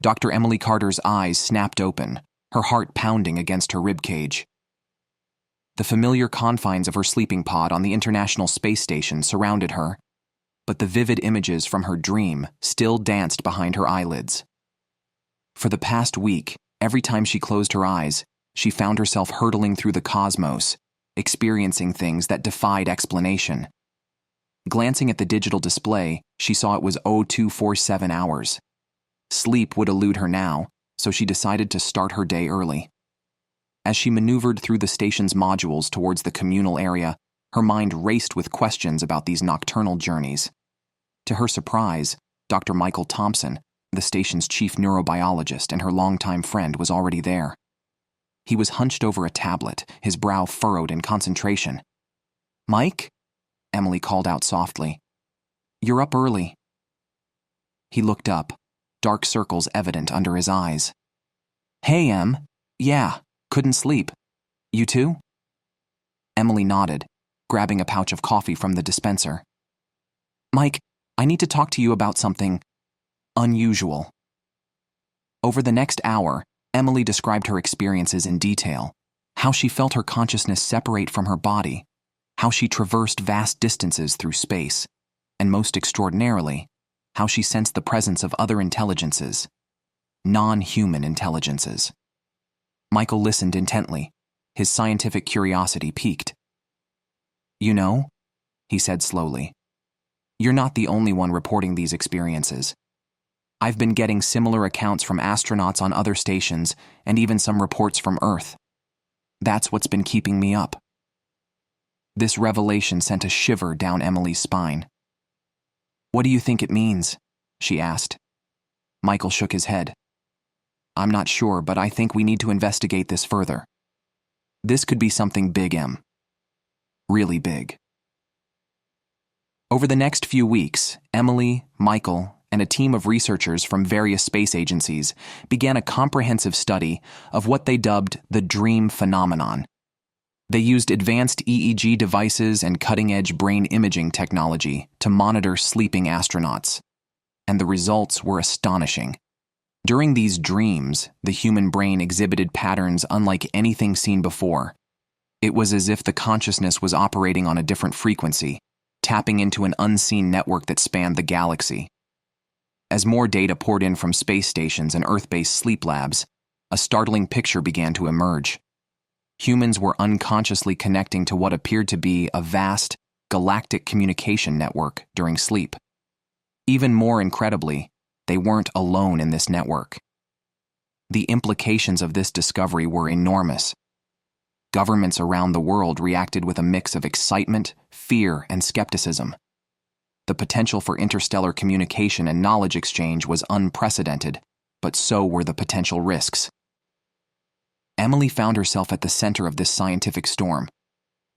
Dr. Emily Carter's eyes snapped open, her heart pounding against her ribcage. The familiar confines of her sleeping pod on the International Space Station surrounded her, but the vivid images from her dream still danced behind her eyelids. For the past week, every time she closed her eyes, she found herself hurtling through the cosmos, experiencing things that defied explanation. Glancing at the digital display, she saw it was 0247 hours. Sleep would elude her now, so she decided to start her day early. As she maneuvered through the station's modules towards the communal area, her mind raced with questions about these nocturnal journeys. To her surprise, Dr. Michael Thompson, the station's chief neurobiologist and her longtime friend, was already there. He was hunched over a tablet, his brow furrowed in concentration. "Mike?" Emily called out softly. "You're up early." He looked up, dark circles evident under his eyes. "Hey, Em. Yeah, couldn't sleep. You too?" Emily nodded, grabbing a pouch of coffee from the dispenser. "Mike, I need to talk to you about something unusual." Over the next hour, Emily described her experiences in detail, how she felt her consciousness separate from her body, how she traversed vast distances through space, and most extraordinarily, how she sensed the presence of other intelligences, non-human intelligences. Michael listened intently, his scientific curiosity piqued. "You know," he said slowly, "you're not the only one reporting these experiences. I've been getting similar accounts from astronauts on other stations and even some reports from Earth. That's what's been keeping me up." This revelation sent a shiver down Emily's spine. "What do you think it means?" she asked. Michael shook his head. "I'm not sure, but I think we need to investigate this further. This could be something big, Em. Really big." Over the next few weeks, Emily, Michael, and a team of researchers from various space agencies began a comprehensive study of what they dubbed the dream phenomenon. They used advanced EEG devices and cutting-edge brain imaging technology to monitor sleeping astronauts, and the results were astonishing. During these dreams, the human brain exhibited patterns unlike anything seen before. It was as if the consciousness was operating on a different frequency, tapping into an unseen network that spanned the galaxy. As more data poured in from space stations and Earth-based sleep labs, a startling picture began to emerge. Humans were unconsciously connecting to what appeared to be a vast, galactic communication network during sleep. Even more incredibly, they weren't alone in this network. The implications of this discovery were enormous. Governments around the world reacted with a mix of excitement, fear, and skepticism. The potential for interstellar communication and knowledge exchange was unprecedented, but so were the potential risks. Emily found herself at the center of this scientific storm.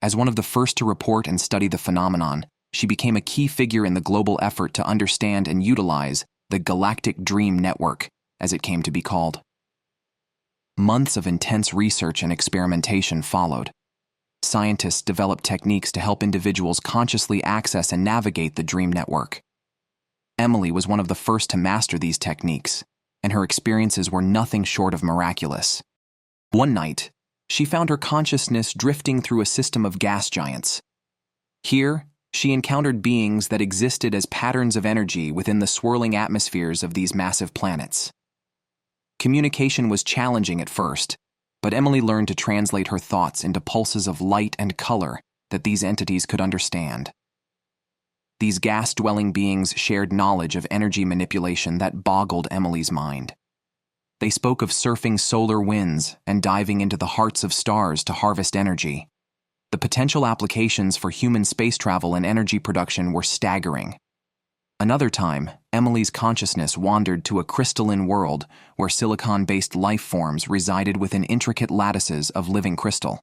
As one of the first to report and study the phenomenon, she became a key figure in the global effort to understand and utilize the Galactic Dream Network, as it came to be called. Months of intense research and experimentation followed. Scientists developed techniques to help individuals consciously access and navigate the dream network. Emily was one of the first to master these techniques, and her experiences were nothing short of miraculous. One night, she found her consciousness drifting through a system of gas giants. Here, she encountered beings that existed as patterns of energy within the swirling atmospheres of these massive planets. Communication was challenging at first, but Emily learned to translate her thoughts into pulses of light and color that these entities could understand. These gas-dwelling beings shared knowledge of energy manipulation that boggled Emily's mind. They spoke of surfing solar winds and diving into the hearts of stars to harvest energy. The potential applications for human space travel and energy production were staggering. Another time, Emily's consciousness wandered to a crystalline world where silicon-based life forms resided within intricate lattices of living crystal.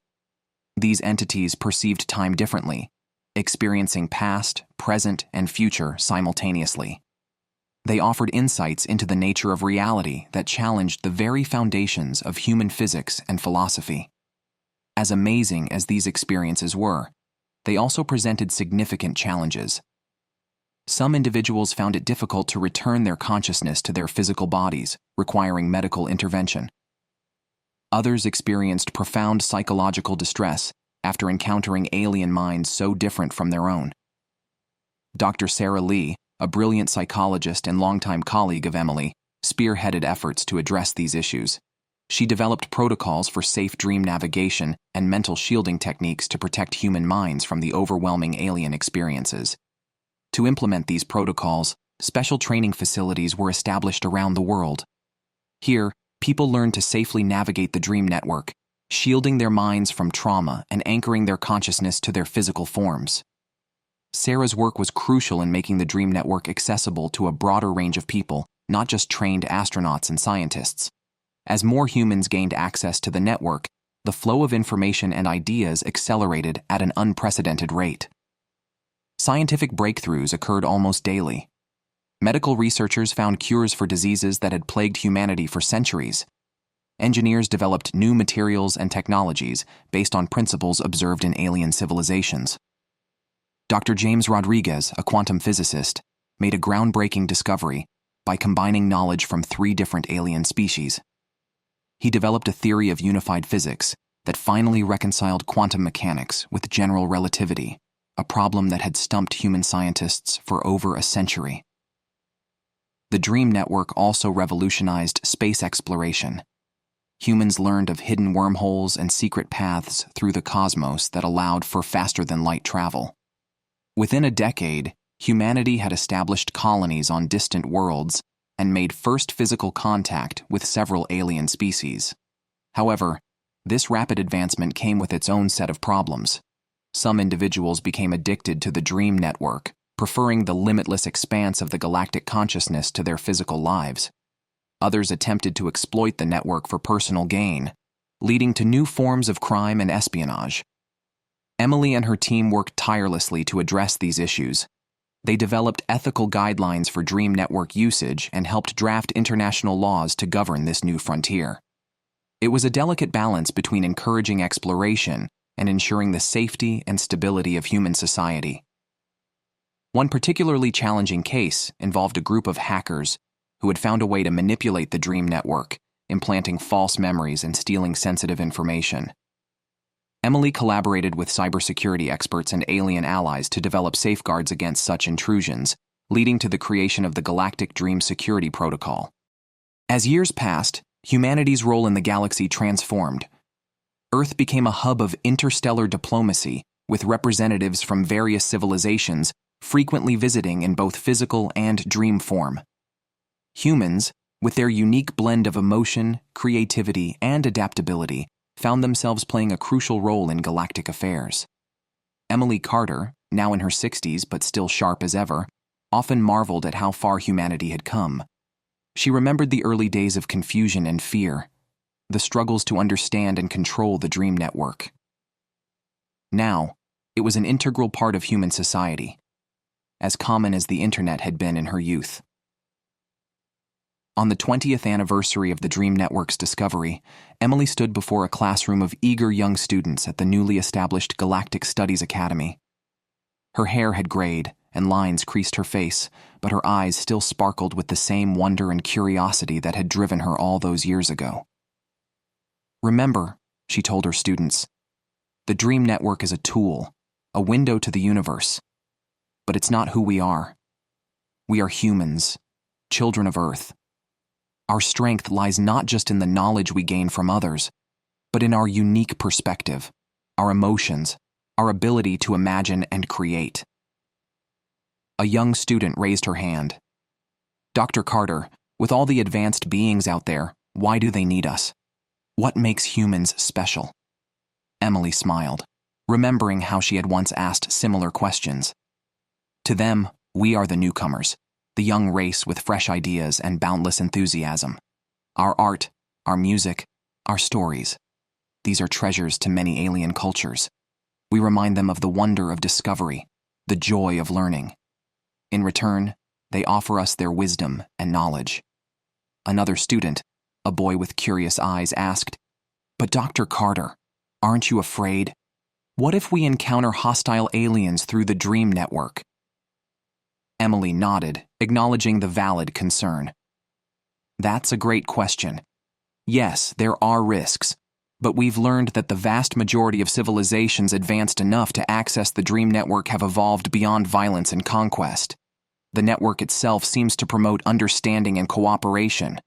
These entities perceived time differently, experiencing past, present, and future simultaneously. They offered insights into the nature of reality that challenged the very foundations of human physics and philosophy. As amazing as these experiences were, they also presented significant challenges. Some individuals found it difficult to return their consciousness to their physical bodies, requiring medical intervention. Others experienced profound psychological distress after encountering alien minds so different from their own. Dr. Sarah Lee, a brilliant psychologist and longtime colleague of Emily, spearheaded efforts to address these issues. She developed protocols for safe dream navigation and mental shielding techniques to protect human minds from the overwhelming alien experiences. To implement these protocols, special training facilities were established around the world. Here, people learned to safely navigate the dream network, shielding their minds from trauma and anchoring their consciousness to their physical forms. Sarah's work was crucial in making the dream network accessible to a broader range of people, not just trained astronauts and scientists. As more humans gained access to the network, the flow of information and ideas accelerated at an unprecedented rate. Scientific breakthroughs occurred almost daily. Medical researchers found cures for diseases that had plagued humanity for centuries. Engineers developed new materials and technologies based on principles observed in alien civilizations. Dr. James Rodriguez, a quantum physicist, made a groundbreaking discovery by combining knowledge from 3 different alien species. He developed a theory of unified physics that finally reconciled quantum mechanics with general relativity, a problem that had stumped human scientists for over a century. The Dream Network also revolutionized space exploration. Humans learned of hidden wormholes and secret paths through the cosmos that allowed for faster-than-light travel. Within a decade, humanity had established colonies on distant worlds and made first physical contact with several alien species. However, this rapid advancement came with its own set of problems. Some individuals became addicted to the Dream Network, preferring the limitless expanse of the galactic consciousness to their physical lives. Others attempted to exploit the network for personal gain, leading to new forms of crime and espionage. Emily and her team worked tirelessly to address these issues. They developed ethical guidelines for Dream Network usage and helped draft international laws to govern this new frontier. It was a delicate balance between encouraging exploration and ensuring the safety and stability of human society. One particularly challenging case involved a group of hackers who had found a way to manipulate the Dream Network, implanting false memories and stealing sensitive information. Emily collaborated with cybersecurity experts and alien allies to develop safeguards against such intrusions, leading to the creation of the Galactic Dream Security Protocol. As years passed, humanity's role in the galaxy transformed. Earth became a hub of interstellar diplomacy, with representatives from various civilizations frequently visiting in both physical and dream form. Humans, with their unique blend of emotion, creativity, and adaptability, found themselves playing a crucial role in galactic affairs. Emily Carter, now in her 60s but still sharp as ever, often marveled at how far humanity had come. She remembered the early days of confusion and fear, the struggles to understand and control the Dream Network. Now, it was an integral part of human society, as common as the internet had been in her youth. On the 20th anniversary of the Dream Network's discovery, Emily stood before a classroom of eager young students at the newly established Galactic Studies Academy. Her hair had grayed, and lines creased her face, but her eyes still sparkled with the same wonder and curiosity that had driven her all those years ago. "Remember," she told her students, "the Dream Network is a tool, a window to the universe. But it's not who we are. We are humans, children of Earth. Our strength lies not just in the knowledge we gain from others, but in our unique perspective, our emotions, our ability to imagine and create." A young student raised her hand. "Dr. Carter, with all the advanced beings out there, why do they need us? What makes humans special?" Emily smiled, remembering how she had once asked similar questions. "To them, we are the newcomers, the young race with fresh ideas and boundless enthusiasm. Our art, our music, our stories. These are treasures to many alien cultures. We remind them of the wonder of discovery, the joy of learning. In return, they offer us their wisdom and knowledge." Another student, a boy with curious eyes, asked, "But Dr. Carter, aren't you afraid? What if we encounter hostile aliens through the Dream Network?" Emily nodded, acknowledging the valid concern. That's a great question. Yes, there are risks, but we've learned that the vast majority of civilizations advanced enough to access the Dream Network have evolved beyond violence and conquest. The network itself seems to promote understanding and cooperation.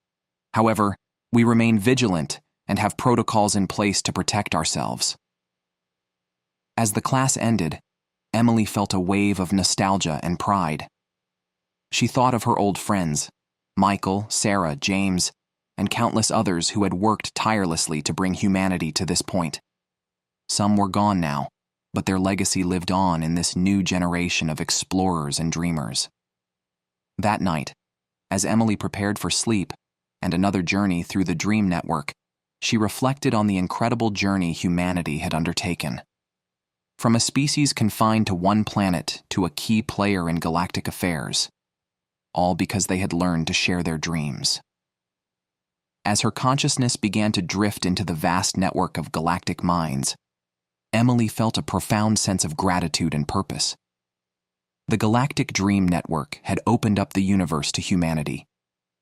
However, we remain vigilant and have protocols in place to protect ourselves. As the class ended, Emily felt a wave of nostalgia and pride. She thought of her old friends, Michael, Sarah, James, and countless others who had worked tirelessly to bring humanity to this point. Some were gone now, but their legacy lived on in this new generation of explorers and dreamers. That night, as Emily prepared for sleep and another journey through the Dream Network, she reflected on the incredible journey humanity had undertaken. From a species confined to one planet to a key player in galactic affairs, all because they had learned to share their dreams. As her consciousness began to drift into the vast network of galactic minds, Emily felt a profound sense of gratitude and purpose. The Galactic Dream Network had opened up the universe to humanity,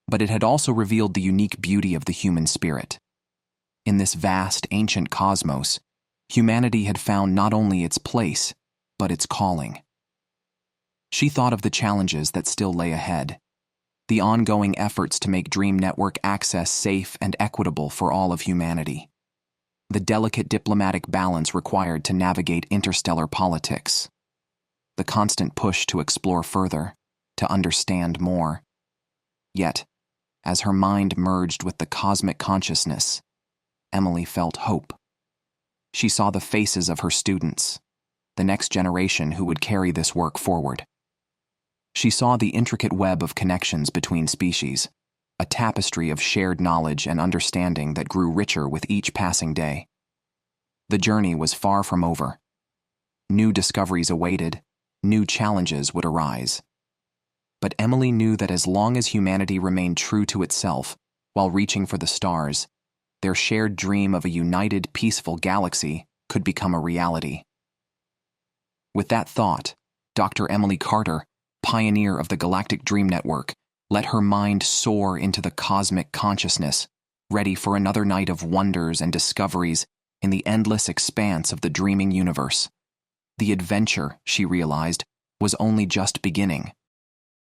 but it had also revealed the unique beauty of the human spirit. In this vast, ancient cosmos, humanity had found not only its place, but its calling. She thought of the challenges that still lay ahead, the ongoing efforts to make Dream Network access safe and equitable for all of humanity, the delicate diplomatic balance required to navigate interstellar politics, the constant push to explore further, to understand more. Yet, as her mind merged with the cosmic consciousness, Emily felt hope. She saw the faces of her students, the next generation who would carry this work forward. She saw the intricate web of connections between species, a tapestry of shared knowledge and understanding that grew richer with each passing day. The journey was far from over. New discoveries awaited, new challenges would arise. But Emily knew that as long as humanity remained true to itself while reaching for the stars, their shared dream of a united, peaceful galaxy could become a reality. With that thought, Dr. Emily Carter, pioneer of the Galactic Dream Network, let her mind soar into the cosmic consciousness, ready for another night of wonders and discoveries in the endless expanse of the dreaming universe. The adventure, she realized, was only just beginning.